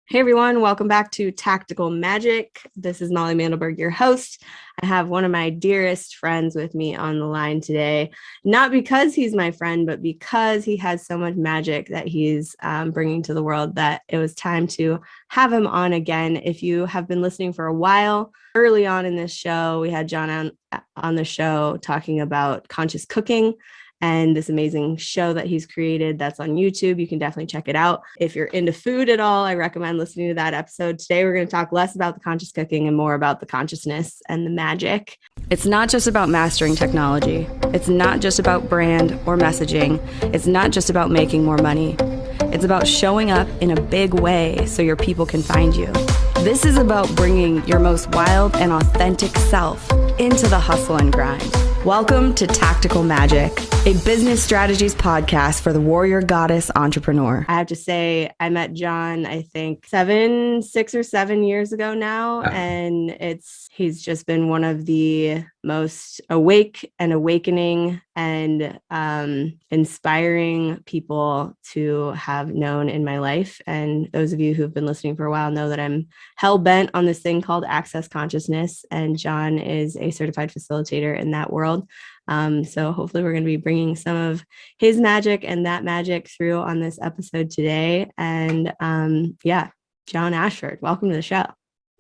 Hey everyone, welcome back to Tactical Magic. This is Molly Mandelberg, your host. I have one of my dearest friends with me on the line today, not because he's my friend, but because he has so much magic that he's bringing to the world that it was time to have him on again. If you have been listening for a while, early on in this show, we had John on the show talking about conscious cooking and this amazing show that he's created that's on YouTube. You can definitely check it out. If you're into food at all, I recommend listening to that episode. Today, we're going to talk less about the conscious cooking and more about the consciousness and the magic. It's not just about mastering technology. It's not just about brand or messaging. It's not just about making more money. It's about showing up in a big way so your people can find you. This is about bringing your most wild and authentic self into the hustle and grind. Welcome to Tactical Magic, a business strategies podcast for the warrior goddess entrepreneur. I have to say, I met John, I think 6 or 7 years ago now, and he's just been one of the most awake and awakening and inspiring people to have known in my life. And those of you who've been listening for a while know that I'm hell-bent on this thing called access consciousness, and John is a certified facilitator in that world. So hopefully we're going to be bringing some of his magic and that magic through on this episode today. And John Ashford, welcome to the show.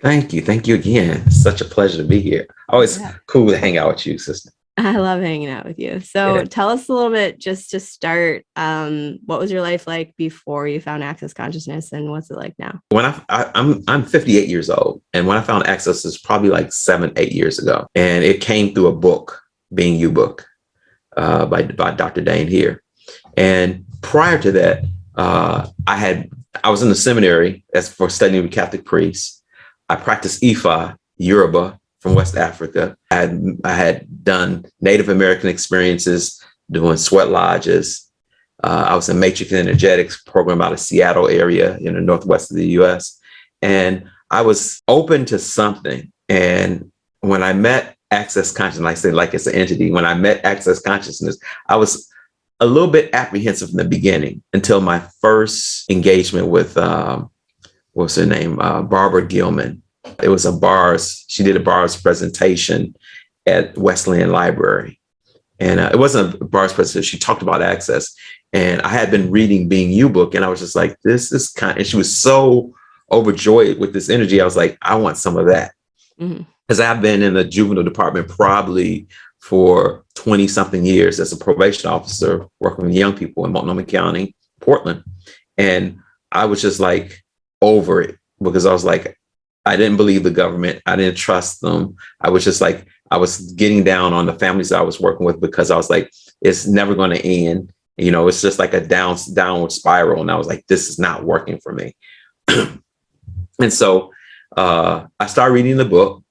Thank you. Thank you again. It's such a pleasure to be here. Always cool to hang out with you, sister. I love hanging out with you. So tell us a little bit, just to start, what was your life like before you found access consciousness, and what's it like now? When I'm 58 years old, and when I found access is probably like 7-8 years ago, and it came through a book, Being You book, by Dr. Dane here. And prior to that, I was in the seminary as for studying with Catholic priests. I practiced Ifa, Yoruba from West Africa. I had done Native American experiences, doing sweat lodges. I was in Matrix Energetics program out of Seattle area in the northwest of the US. And I was open to something. And when I met Access Consciousness, I say like it's an entity, when I met Access Consciousness, I was a little bit apprehensive from the beginning until my first engagement with what's her name? Barbara Gilman. It was she did a bars presentation at Wesleyan Library. And it wasn't a bars presentation. She talked about access. And I had been reading Being You book. And I was just like, this is and she was so overjoyed with this energy. I was like, I want some of that. Because I've been in the juvenile department probably for 20 something years as a probation officer working with young people in Multnomah County, Portland. And I was just like, over it, because I was like, I didn't believe the government. I didn't trust them. I was just like, I was getting down on the families I was working with, because I was like, it's never going to end. You know, it's just like a downward spiral. And I was like, this is not working for me. And so I started reading the book.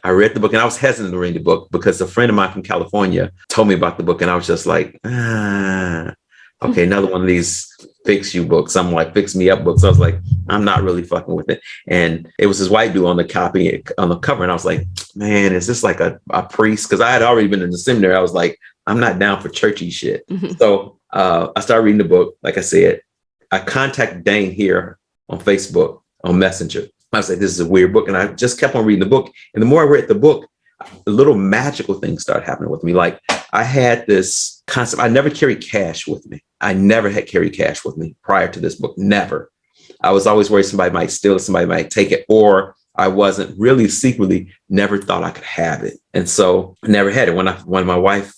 I read the book, and I was hesitant to read the book because a friend of mine from California told me about the book. And I was just like, okay, another one of these fix you books. I'm like, fix me up books. I was like, I'm not really fucking with it. And it was this white dude on the cover. And I was like, man, is this like a priest? Because I had already been in the seminary. I was like, I'm not down for churchy shit. So I started reading the book. Like I said, I contacted Dane here on Facebook, on Messenger. I was like, this is a weird book. And I just kept on reading the book. And the more I read the book, little magical things started happening with me. Like, I had this concept. I never carried cash with me. I never had carried cash with me prior to this book. Never. I was always worried somebody might steal it, somebody might take it, or I wasn't really secretly never thought I could have it. And so I never had it. When my wife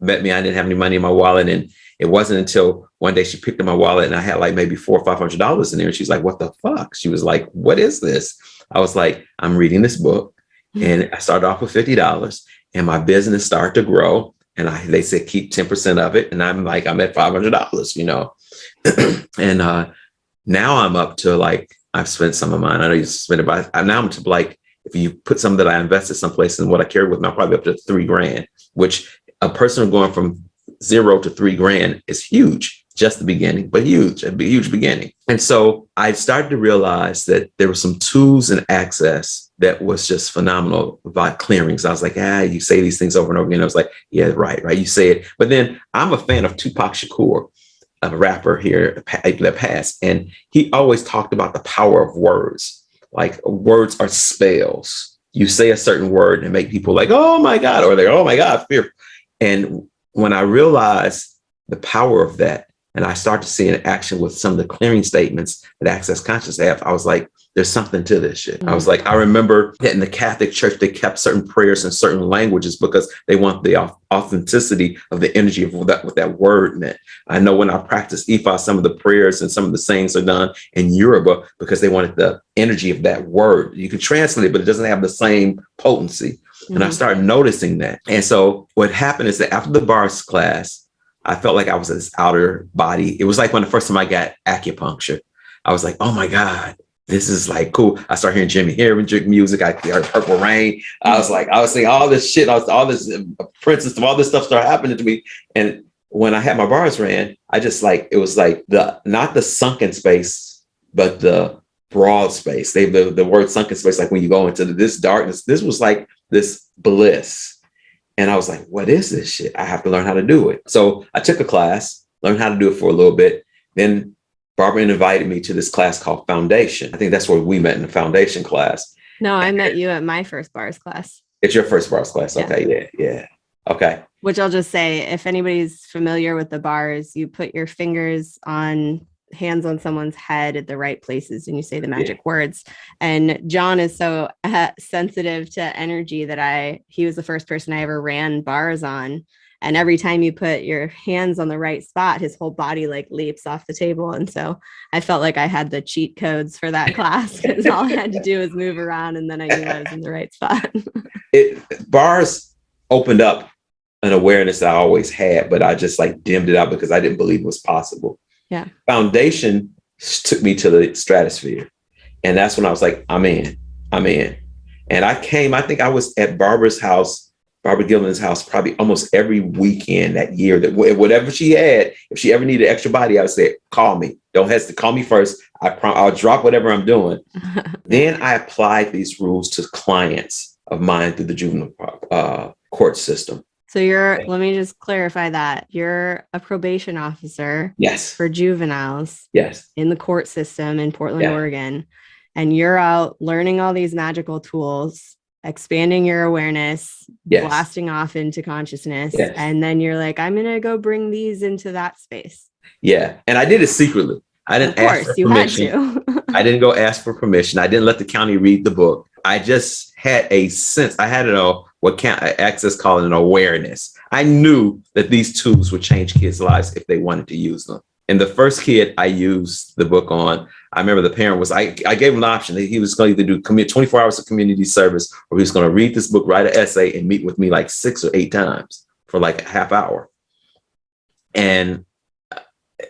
met me, I didn't have any money in my wallet. And it wasn't until one day she picked up my wallet and I had like maybe $400 or $500 in there. And she's like, what the fuck? She was like, what is this? I was like, I'm reading this book. And I started off with $50 and my business started to grow. And they said, keep 10% of it. And I'm like, I'm at $500, you know. And now I'm up to like, I've spent some of mine. I know you spent it, but now I'm to like, if you put some that I invested someplace and what I carry with me, I'm probably up to $3,000, which a person going from 0 to $3,000 is huge. Just the beginning, but huge, a huge beginning. And so I started to realize that there were some tools and access that was just phenomenal about clearings. I was like, you say these things over and over again. I was like, yeah, right. You say it. But then I'm a fan of Tupac Shakur. a rapper here that passed, and he always talked about the power of words. Like words are spells. You say a certain word and make people like, oh my God, or they're, oh my God, fear. And when I realized the power of that, and I started to see in action with some of the clearing statements that Access Consciousness have, I was like, there's something to this shit. I was like, I remember that in the Catholic Church, they kept certain prayers in certain languages because they want the authenticity of the energy of what that word meant. I know when I practice Ifa, some of the prayers and some of the sayings are done in Yoruba because they wanted the energy of that word. You can translate it, but it doesn't have the same potency. And I started noticing that. And so what happened is that after the bars class, I felt like I was this outer body. It was like when the first time I got acupuncture, I was like, oh my God, this is like cool. I started hearing Jimmy Herring music. I heard Purple Rain. I was saying all this shit, all this Princess, all this stuff started happening to me. And when I had my bars ran, I just like, it was like not the sunken space, but the broad space. The word sunken space, like when you go into this darkness, this was like this bliss. And I was like, what is this shit? I have to learn how to do it. So I took a class, learned how to do it for a little bit. Then Barbara invited me to this class called Foundation. I think that's where we met, in the Foundation class. No, I met you at my first bars class. It's your first bars class. Okay. Yeah. Okay. Which I'll just say, if anybody's familiar with the bars, you put your hands on someone's head at the right places and you say the magic words. And John is so sensitive to energy that he was the first person I ever ran bars on. And every time you put your hands on the right spot, his whole body like leaps off the table. And so I felt like I had the cheat codes for that class because all I had to do was move around and then I knew I was in the right spot. Bars opened up an awareness that I always had, but I just like dimmed it out because I didn't believe it was possible. Yeah. Foundation took me to the stratosphere. And that's when I was like, I'm in. And I think I was at Barbara Gilman's house, probably almost every weekend that year, that whatever she had, if she ever needed extra body, I would say, call me. Don't hesitate. Call me first. I'll drop whatever I'm doing. Then I applied these rules to clients of mine through the juvenile court system. So let me just clarify that. You're a probation officer. Yes. For juveniles. Yes. In the court system in Portland, Oregon. And you're out learning all these magical tools, expanding your awareness, blasting off into consciousness. Yes. And then you're like, I'm going to go bring these into that space. Yeah. And I did it secretly. I didn't ask for permission. I didn't go ask for permission. I didn't let the county read the book. I just had a sense. I had what Access call an awareness. I knew that these tools would change kids' lives if they wanted to use them. And the first kid I used the book on, I remember the parent was, I gave him an option. He was going to either do 24 hours of community service, or he was going to read this book, write an essay, and meet with me like 6 or 8 times for like a half hour. And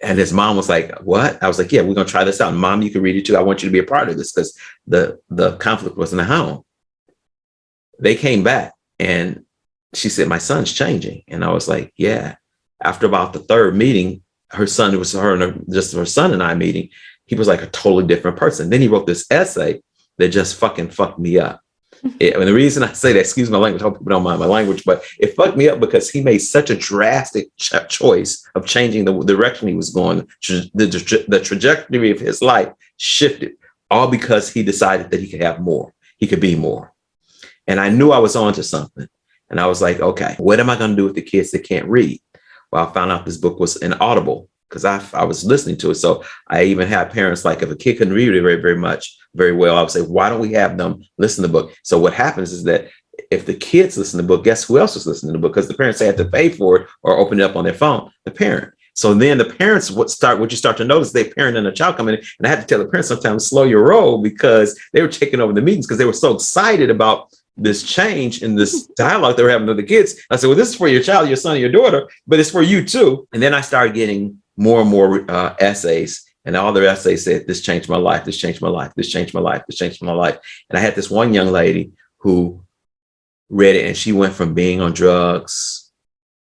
his mom was like, what? I was like, yeah, we're going to try this out. And Mom, you can read it too. I want you to be a part of this because the conflict was in the home. They came back and she said, my son's changing. And I was like, yeah. After about the third meeting, her son and I meeting, he was like a totally different person. Then he wrote this essay that just fucking fucked me up. And the reason I say that, excuse my language, I hope people don't mind my language, but it fucked me up because he made such a drastic choice of changing the direction he was going. The trajectory of his life shifted, all because he decided that he could have more. He could be more. And I knew I was onto something. And I was like, okay, what am I going to do with the kids that can't read? Well, I found out this book was an Audible because I was listening to it. So I even had parents, like if a kid couldn't read it very well, I would say, why don't we have them listen to the book? So what happens is that if the kids listen to the book, guess who else is listening to the book? Because the parents had to pay for it or open it up on their phone, the parent. So then the parents what you start to notice, they parent and a child coming in. And I had to tell the parents sometimes, slow your roll, because they were taking over the meetings because they were so excited about this change in this dialogue they were having with the kids. I said, well, this is for your child, your son, your daughter, but it's for you too. And then I started getting more and more essays, and all their essays said, this changed my life. This changed my life. This changed my life. This changed my life. And I had this one young lady who read it, and she went from being on drugs,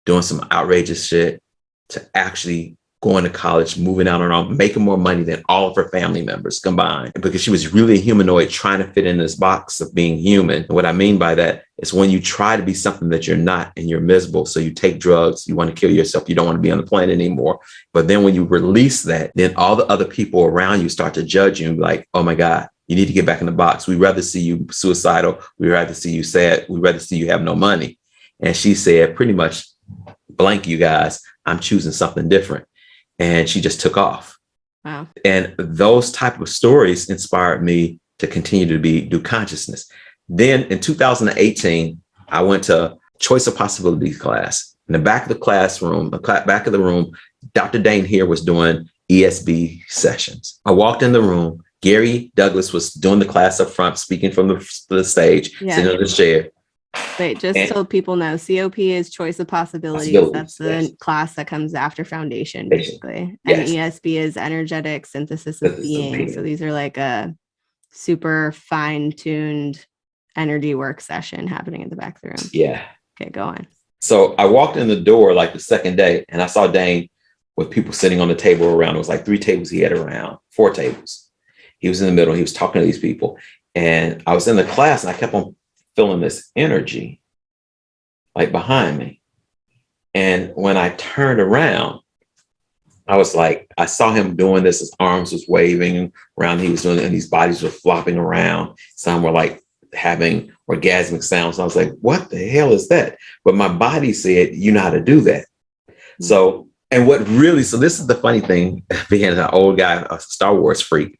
doing some outrageous shit, to actually going to college, moving out on her own, making more money than all of her family members combined, because she was really a humanoid trying to fit in this box of being human. And what I mean by that, It's when you try to be something that you're not and you're miserable. So you take drugs, you want to kill yourself, you don't want to be on the planet anymore. But then when you release that, then all the other people around you start to judge you and be like, oh my God, you need to get back in the box. We'd rather see you suicidal. We'd rather see you sad. We'd rather see you have no money. And she said, pretty much, blank you guys, I'm choosing something different. And she just took off. Wow. And those type of stories inspired me to continue to do consciousness. Then in 2018, I went to Choice of Possibilities class. In the back of the classroom, back of the room, Dr. Dane here was doing ESB sessions. I walked in the room. Gary Douglas was doing the class up front, speaking from the stage, sitting on the chair. Wait, just so people know, COP is Choice of Possibilities. That's the class that comes after Foundation, basically. And ESB is Energetic Synthesis of Being. So these are like a super fine-tuned energy work session happening in the back of the room. Yeah. Okay, go on. So I walked in the door like the second day, and I saw Dane with people sitting on the table around. It was like 3 tables he had around, 4 tables. He was in the middle. He was talking to these people. And I was in the class, and I kept on feeling this energy like behind me. And when I turned around, I was like, I saw him doing this. His arms was waving around. He was doing it, and these bodies were flopping around. Some were like having orgasmic sounds. I was like, what the hell is that? But my body said, you know how to do that. Mm-hmm. So this is the funny thing, being an old guy, a Star Wars freak.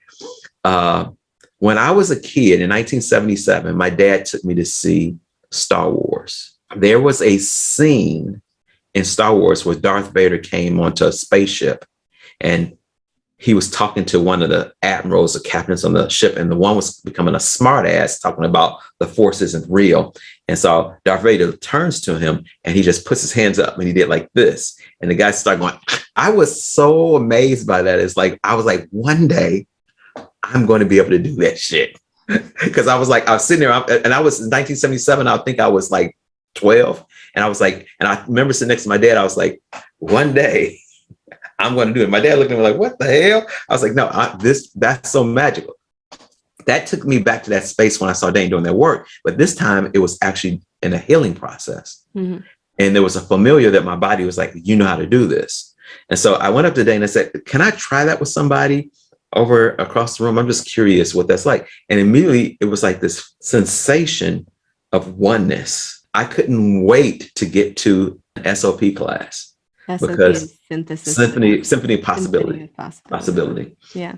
When I was a kid in 1977, my dad took me to see Star Wars. There was a scene in Star Wars where Darth Vader came onto a spaceship, and he was talking to one of the admirals, the captains on the ship, and the one was becoming a smart ass, talking about the Force isn't real. And so Darth Vader turns to him, and he just puts his hands up, and he did like this. And the guy started going, I was so amazed by that. It's like, I was like, one day I'm going to be able to do that shit. Because I was sitting there, and I was in 1977, I think I was like 12. And I was like, and I remember sitting next to my dad, I was like, one day I'm going to do it. My dad looked at me like, what the hell? I was like, no, that's so magical. That took me back to that space when I saw Dane doing that work. But this time it was actually in a healing process. Mm-hmm. And there was a familiar that my body was like, you know how to do this. And so I went up to Dane and I said, can I try that with somebody over across the room? I'm just curious what that's like. And immediately it was like this sensation of oneness. I couldn't wait to get to an SOP class. SOP because synthesis. Symphony of Possibility. Possibility. Yeah.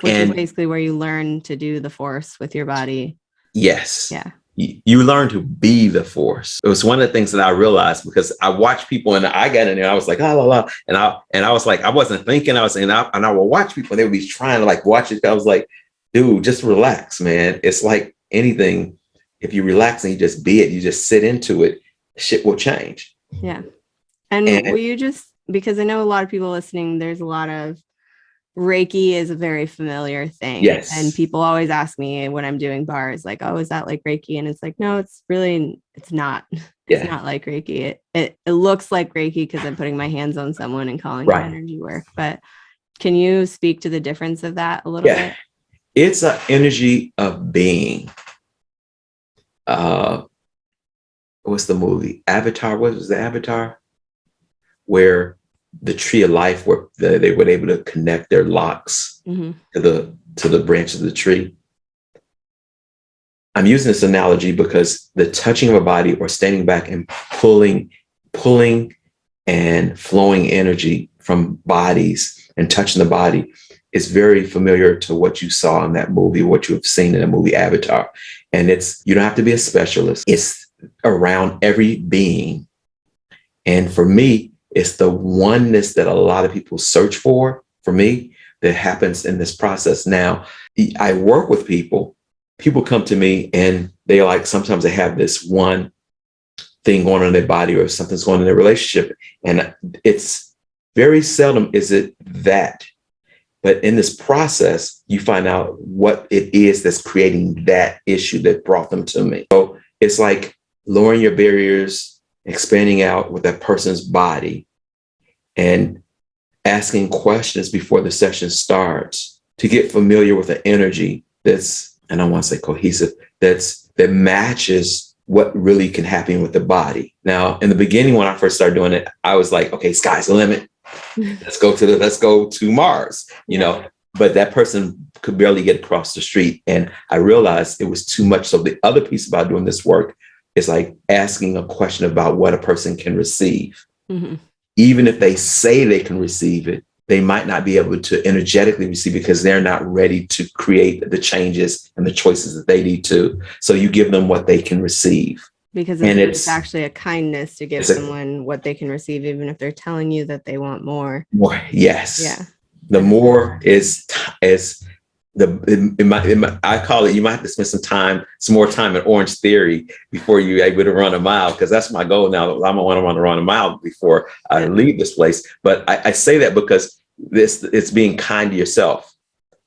Which is basically where you learn to do the Force with your body. Yes. Yeah. You learn to be the Force. It was one of the things that I realized, because I watched people and I got in there. I was like, la la la, and I was like, I wasn't thinking. I would watch people and they would be trying to like watch it. I was like, dude, just relax, man. It's like anything. If you relax and you just be it, you just sit into it, shit will change. Yeah. And will you just, because I know a lot of people listening, there's a lot of Reiki is a very familiar thing. Yes. And people always ask me when I'm doing bars, like, oh, is that like Reiki? And it's like, no, it's not. It's not like Reiki. It looks like Reiki because I'm putting my hands on someone and calling it energy work. But can you speak to the difference of that a little bit? It's an energy of being. What's the movie? Avatar. What was the Avatar? Where the tree of life, where they were able to connect their locks to the branch of the tree. I'm using this analogy because the touching of a body or standing back and pulling and flowing energy from bodies and touching the body is very familiar to what you saw in that movie, what you have seen in the movie Avatar. And you don't have to be a specialist. It's around every being. And for me, it's the oneness that a lot of people search for me, that happens in this process. Now, I work with people come to me and they like, sometimes they have this one thing going on in their body or something's going on in their relationship. And it's very seldom is it that. But in this process, you find out what it is that's creating that issue that brought them to me. So it's like lowering your barriers, expanding out with that person's body, and asking questions before the session starts to get familiar with the energy that's, and I want to say cohesive, that matches what really can happen with the body. Now, in the beginning, when I first started doing it, I was like, okay, sky's the limit. Let's go to Mars, but that person could barely get across the street. And I realized it was too much. So the other piece about doing this work is like asking a question about what a person can receive. Mm-hmm. Even if they say they can receive it, they might not be able to energetically receive because they're not ready to create the changes and the choices that they need to. So you give them what they can receive. Because it's actually a kindness to give someone what they can receive, even if they're telling you that they want more. More, yes. Yeah. The more is I call it, you might have to spend some more time in Orange Theory before you're able to run a mile, because that's my goal now. I want to run a mile before I leave this place. But I say that because it's being kind to yourself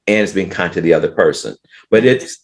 and it's being kind to the other person. But it's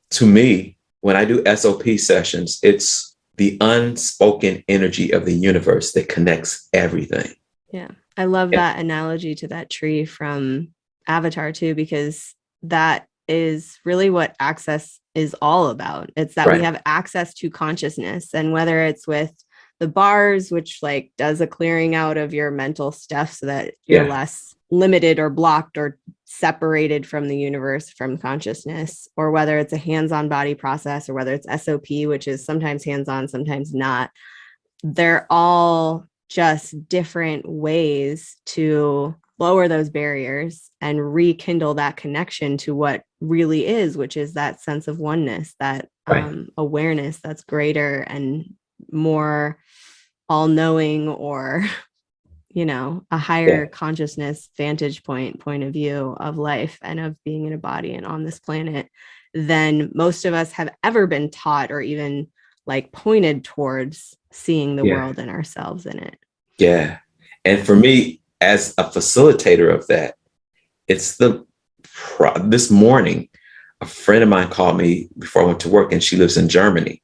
to me, when I do SOP sessions, it's the unspoken energy of the universe that connects everything. Yeah. I love that analogy to that tree from Avatar too, because that is really what access is all about. It's that we have access to consciousness, and whether it's with the bars, which like does a clearing out of your mental stuff so that you're less limited or blocked or separated from the universe, from consciousness, or whether it's a hands-on body process, or whether it's SOP, which is sometimes hands-on, sometimes not. They're all just different ways to lower those barriers and rekindle that connection to what really is, which is that sense of oneness, that awareness that's greater and more all-knowing, or a higher consciousness vantage point of view of life and of being in a body and on this planet than most of us have ever been taught, or even like pointed towards seeing the world and ourselves in it. Yeah. And for me, as a facilitator of that, it's this morning, a friend of mine called me before I went to work, and she lives in Germany.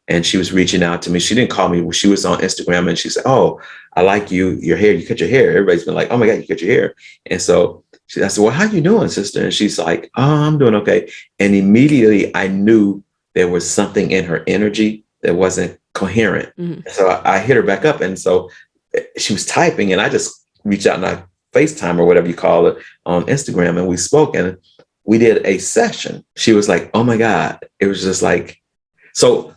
And she was reaching out to me. She didn't call me. She was on Instagram, and she said, "Oh, I like your hair. You cut your hair." Everybody's been like, "Oh my God, you cut your hair." And so I said, "Well, how you doing, sister?" And she's like, "Oh, I'm doing okay." And immediately I knew there was something in her energy that wasn't coherent. Mm-hmm. So I hit her back up. And so she was typing, and I just reached out and I FaceTime, or whatever you call it, on Instagram. And we spoke, and we did a session. She was like, "Oh my God." It was just like, so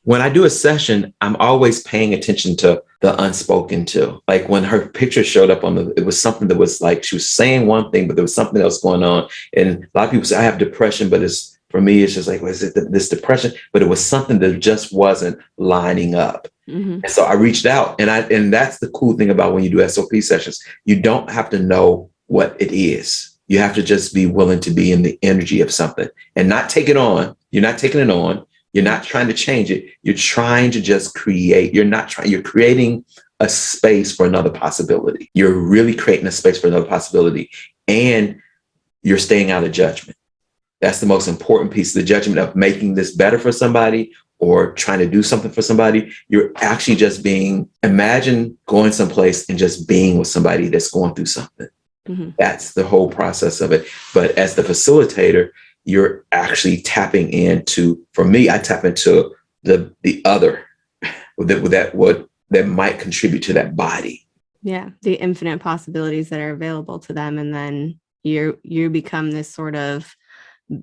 when I do a session, I'm always paying attention to the unspoken too. Like when her picture showed up it was something that was like, she was saying one thing, but there was something else going on. And a lot of people say I have depression, but for me, it's just like, was it this depression? But it was something that just wasn't lining up. Mm-hmm. And so I reached out, and that's the cool thing about when you do SOP sessions. You don't have to know what it is. You have to just be willing to be in the energy of something and not take it on. You're not taking it on. You're not trying to change it. You're trying to just create. You're creating a space for another possibility. You're really creating a space for another possibility. And you're staying out of judgment. That's the most important piece, the judgment of making this better for somebody or trying to do something for somebody. You're actually just imagine going someplace and just being with somebody that's going through something. Mm-hmm. That's the whole process of it. But as the facilitator, you're actually tapping into, for me, I tap into the other that might contribute to that body. Yeah. The infinite possibilities that are available to them. And then you become this sort of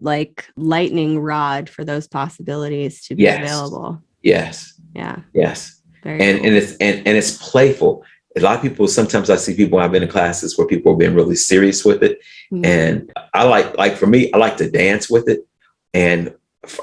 like lightning rod for those possibilities to be available. Yes. Yeah. Yes. Very and cool. It's playful. A lot of people, sometimes I see people, I've been in classes where people have been really serious with it. Mm-hmm. And I like for me, I like to dance with it. And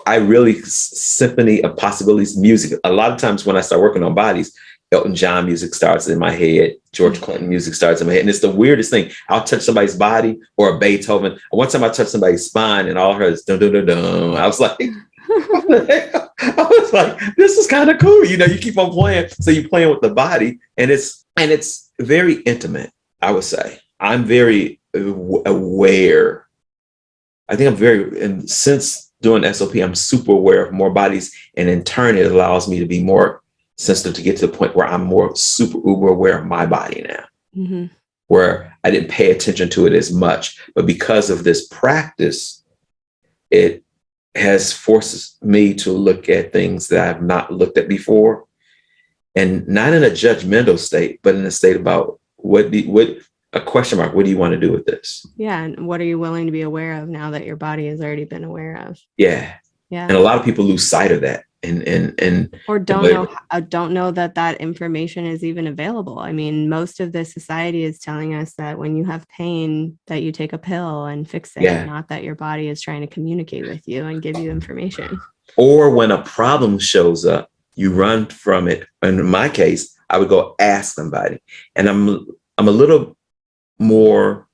I really symphony of possibilities music. A lot of times when I start working on bodies, Elton John music starts in my head. George Clinton music starts in my head. And it's the weirdest thing. I'll touch somebody's body or a Beethoven. One time I touched somebody's spine and all I heard is dun, dun, dun, dun. I was like, what the hell? I was like, this is kind of cool. You keep on playing. So you're playing with the body, and it's very intimate, I would say. I'm very aware. I think and since doing SOP, I'm super aware of more bodies. And in turn, it allows me to be more sensitive to get to the point where I'm more super uber aware of my body now, mm-hmm. where I didn't pay attention to it as much. But because of this practice, it has forced me to look at things that I've not looked at before, and not in a judgmental state, but in a state about what a question mark. What do you want to do with this? Yeah. And what are you willing to be aware of now that your body has already been aware of? Yeah. Yeah. And a lot of people lose sight of that. And or don't know that that information is even available. I mean, most of the society is telling us that when you have pain, that you take a pill and fix it, yeah. not that your body is trying to communicate with you and give you information. Or when a problem shows up, you run from it. And in my case, I would go ask somebody. And I'm a little more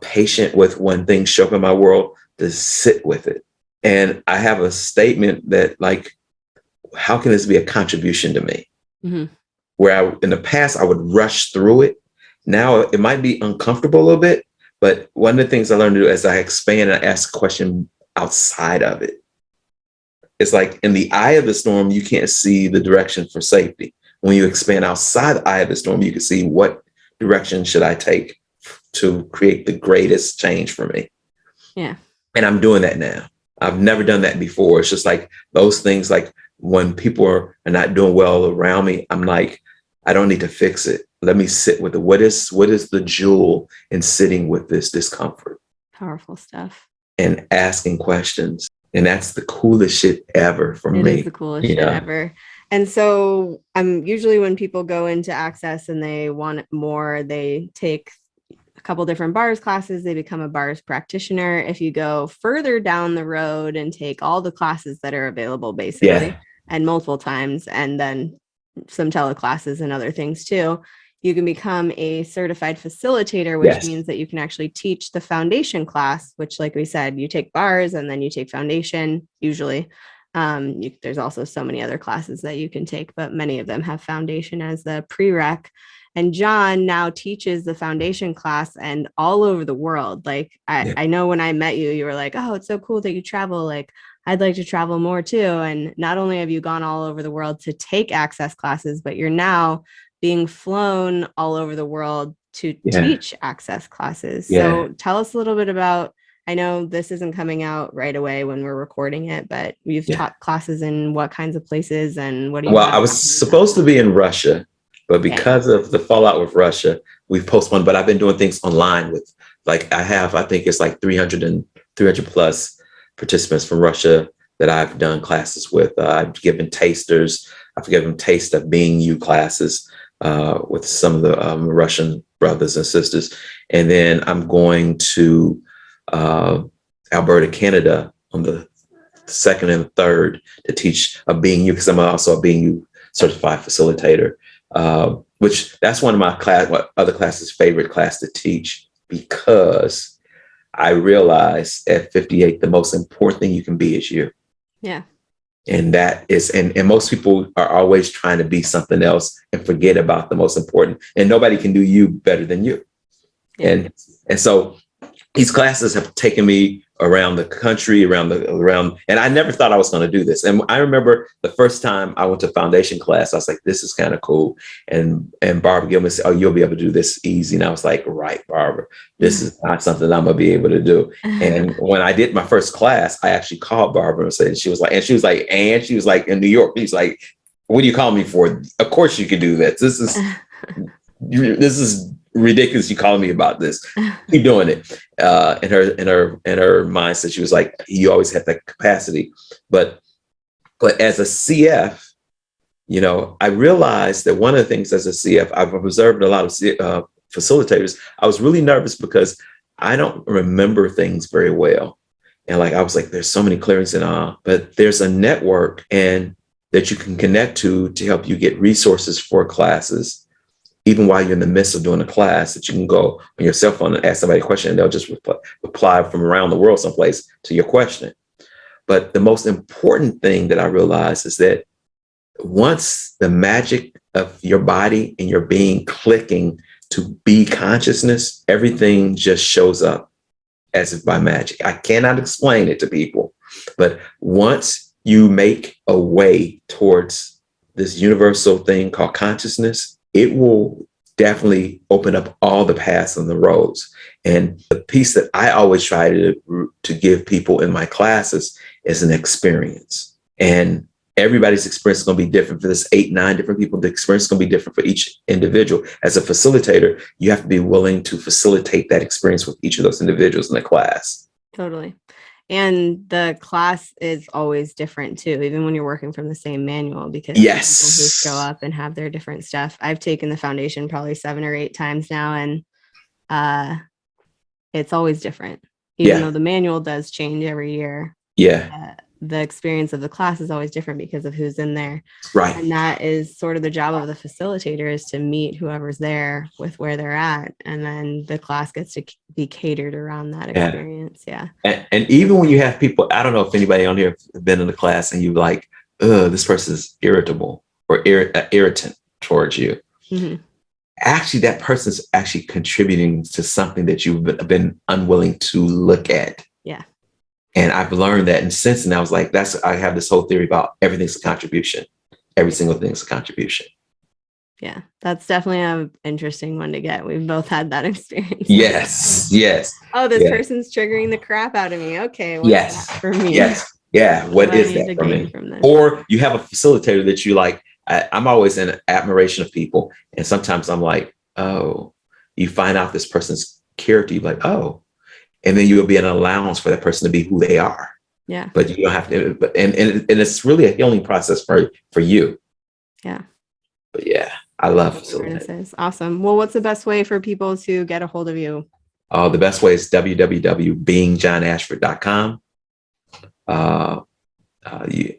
patient with when things show up in my world, to sit with it. And I have a statement that, like, how can this be a contribution to me? Mm-hmm. Where in the past, I would rush through it. Now it might be uncomfortable a little bit, but one of the things I learned to do as I expand and ask a question outside of it, it's like in the eye of the storm, you can't see the direction for safety. When you expand outside the eye of the storm, you can see what direction should I take to create the greatest change for me. Yeah. And I'm doing that now. I've never done that before. It's just like those things, like when people are not doing well around me, I'm like, I don't need to fix it. Let me sit with it. What is the jewel in sitting with this discomfort? Powerful stuff. And asking questions. And that's the coolest shit ever for me. It is the coolest shit ever. And so usually when people go into Access and they want more, they take a couple different bars classes, they become a bars practitioner. If you go further down the road and take all the classes that are available, basically, and multiple times, and then some teleclasses and other things too, you can become a certified facilitator, which means that you can actually teach the foundation class, which, like we said, you take bars and then you take foundation usually. There's also so many other classes that you can take, but many of them have foundation as the prereq. And John now teaches the foundation class and all over the world. Like I know when I met you, you were like, oh, it's so cool that you travel. Like, I'd like to travel more too. And not only have you gone all over the world to take Access classes, but you're now being flown all over the world to teach Access classes. So tell us a little bit about, I know this isn't coming out right away when we're recording it, but you've taught classes in what kinds of places and what do you I was supposed to be in Russia, but because of the fallout with Russia, we've postponed. But I've been doing things online with, like, I think it's like 300 plus participants from Russia that I've done classes with. I've given tasters. I've given taste of being you classes with some of the Russian brothers and sisters. And then I'm going to Alberta, Canada on the 2nd and 3rd to teach a being you, because I'm also a being you certified facilitator, which that's one of my other classes' favorite class to teach, because I realized at 58, the most important thing you can be is you. Yeah. And that is, and most people are always trying to be something else and forget about the most important, and nobody can do you better than you. Yeah. And so these classes have taken me around the country, around, and I never thought I was going to do this. And I remember the first time I went to foundation class, I was like, this is kind of cool. And Barbara Gilman said, oh, you'll be able to do this easy. And I was like, right, Barbara, this is not something I'm going to be able to do. And when I did my first class, I actually called Barbara and said, she was like in New York. She's like, what do you call me for? Of course you can do this. This is ridiculous. You calling me about this? Keep doing it. In her mindset, she was like, you always have that capacity. But as a CF, you know, I realized that one of the things as a CF, I've observed a lot of facilitators. I was really nervous because I don't remember things very well. And like, I was like, there's so many clearings and all, but there's a network and that you can connect to help you get resources for classes, even while you're in the midst of doing a class, that you can go on your cell phone and ask somebody a question and they'll just reply from around the world someplace to your question. But the most important thing that I realized is that once the magic of your body and your being clicking to be consciousness, everything just shows up as if by magic. I cannot explain it to people, but once you make a way towards this universal thing called consciousness, it will definitely opened up all the paths and the roads. And the piece that I always try to give people in my classes is an experience. And everybody's experience is going to be different. For this 8, 9 different people, the experience is going to be different for each individual. As a facilitator, you have to be willing to facilitate that experience with each of those individuals in the class. Totally. And the class is always different too, even when you're working from the same manual, because people who show up and have their different stuff. I've taken the foundation probably 7 or 8 times now, and it's always different, even though the manual does change every year. The experience of the class is always different because of who's in there. Right. And that is sort of the job of the facilitator, is to meet whoever's there with where they're at. And then the class gets to be catered around that experience. Yeah. And even when you have people, I don't know if anybody on here has been in the class and you like, this person is irritable or irritant towards you. Mm-hmm. Actually, that person's actually contributing to something that you've been unwilling to look at. Yeah. And I've learned that. And since then, I was like, I have this whole theory about everything's a contribution. Every single thing's a contribution. Yeah, that's definitely an interesting one to get. We've both had that experience. Yes. Oh, this person's triggering the crap out of me. Okay. What's that for me? Yes. Yeah. What is that for me? Or you have a facilitator that you like. I'm always in admiration of people. And sometimes I'm like, oh, you find out this person's character. You're like, oh. And then you will be an allowance for that person to be who they are. Yeah. But you don't have to, and it's really a healing process for you. Yeah. But yeah, I love facilitating. Awesome. Well, what's the best way for people to get a hold of you? The best way is www.beingjohnashford.com.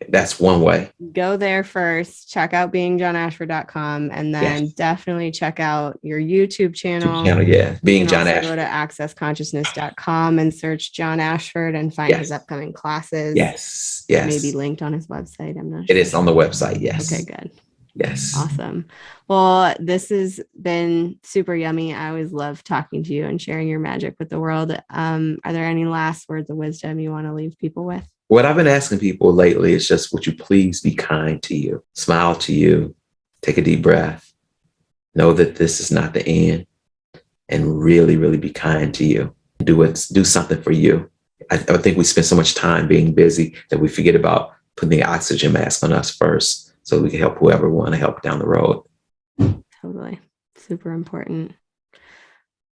That's one way. Go there first, check out beingjohnashford.com, and then definitely check out your YouTube channel. Being John Ashford. Go to accessconsciousness.com and search John Ashford and find his upcoming classes. Yes. Maybe linked on his website. I'm not sure. It is on the website. Yes. Okay, good. Yes. Awesome. Well, this has been super yummy. I always love talking to you and sharing your magic with the world. Are there any last words of wisdom you want to leave people with? What I've been asking people lately is just, would you please be kind to you? Smile to you. Take a deep breath. Know that this is not the end. And really, really be kind to you. Do something for you. I think we spend so much time being busy that we forget about putting the oxygen mask on us first, so we can help whoever we want to help down the road. Totally. Super important.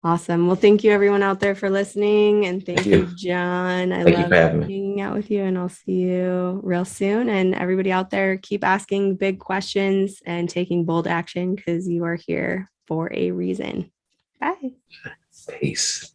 Awesome. Well, thank you everyone out there for listening. And thank you, John. I love hanging out with you, and I'll see you real soon. And everybody out there, keep asking big questions and taking bold action, because you are here for a reason. Bye. Peace.